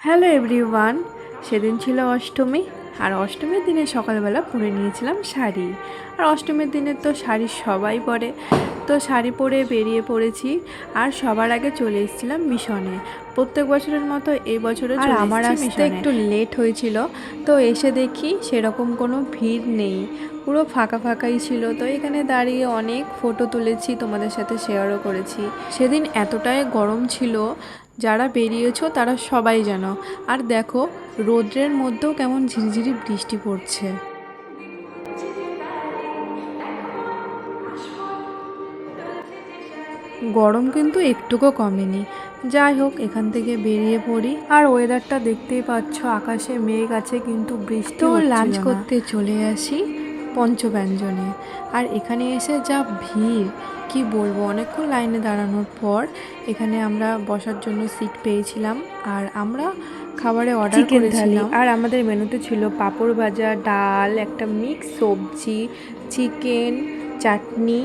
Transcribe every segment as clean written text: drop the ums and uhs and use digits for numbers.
Hello everyone, সেদিন ছিল অষ্টমী। আর অষ্টমীর দিনে সকালবেলা পরে নিয়েছিলাম শাড়ি। আর অষ্টমীর দিনে তো শাড়ি সবাই পরে, তো শাড়ি পরে বেরিয়ে পড়েছি। আর সবার আগে চলে এসেছিলাম মিশনে, প্রত্যেক বছরের মতো এই বছরও চলে এসেছি। আমার আসতে একটু লেট হয়েছিল, তো এসে দেখি সেরকম কোনো ভিড় নেই, পুরো ফাঁকা ফাঁকাই ছিল। তো এখানে দাঁড়িয়ে অনেক ফটো তুলেছি, তোমাদের সাথে শেয়ারও করেছি। সেদিন এতটাই গরম ছিল, যারা বেরিয়েছো তারা সবাই জানো। আর দেখো রোদ্রের মধ্যেও কেমন ঝিরিঝিরি বৃষ্টি পড়ছে। গরম কিন্তু একটুকু কমেনি। যাই হোক, এখান থেকে বেরিয়ে পড়ি। আর ওয়েদারটা দেখতেই পাচ্ছ, আকাশে মেঘ আছে কিন্তু বৃষ্টি হচ্ছিল না। লাঞ্চ করতে চলে আসি পঞ্চব্যঞ্জনে। আর এখানে এসে যা ভিড়, কি বলবো, অনেকক্ষণ লাইনে দাঁড়ানোর পর এখানে আমরা বসার জন্য সিট পেয়েছিলাম। আর আমরা খাবারে অর্ডার করেছিলাম। আর আমাদের মেনুতে ছিল পাঁপড় ভাজা, ডাল, একটা মিক্স সবজি, চিকেন, চাটনি,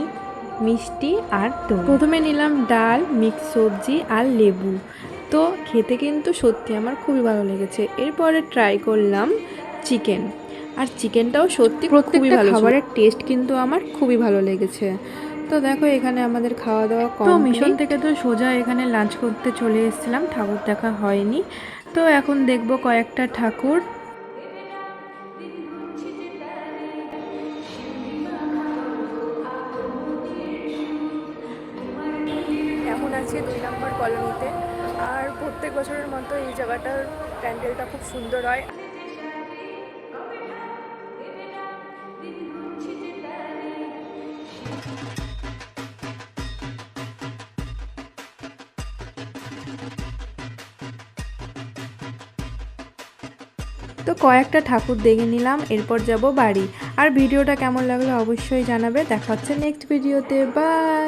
মিষ্টি আর দই। প্রথমে নিলাম ডাল, মিক্স সবজি আর লেবু। তো খেতে কিন্তু সত্যি আমার খুবই ভালো লেগেছে। এরপরে ট্রাই করলাম চিকেন, আর চিকেনটাও সত্যি প্রত্যেকটা খাবারের টেস্ট কিন্তু আমার খুবই ভালো লেগেছে। তো দেখো এখানে আমাদের খাওয়া দাওয়া কমপ্লিট। তো মিশন থেকে তো সোজা এখানে লাঞ্চ করতে চলে এসেছিলাম, ঠাকুর দেখা হয়নি। তো এখন দেখব কয়েকটা ঠাকুর। এখন আছি 2 নম্বর কলোনিতে। আর প্রত্যেক বছরের মতো এই জায়গাটার প্যান্ডেলটা খুব সুন্দর হয়। তো কয়েকটা ঠাকুর দেখে নিলাম, এরপর যাব বাড়ি। আর ভিডিওটা কেমন লাগলো অবশ্যই জানাবে। দেখা হচ্ছে নেক্সট ভিডিওতে। বাই।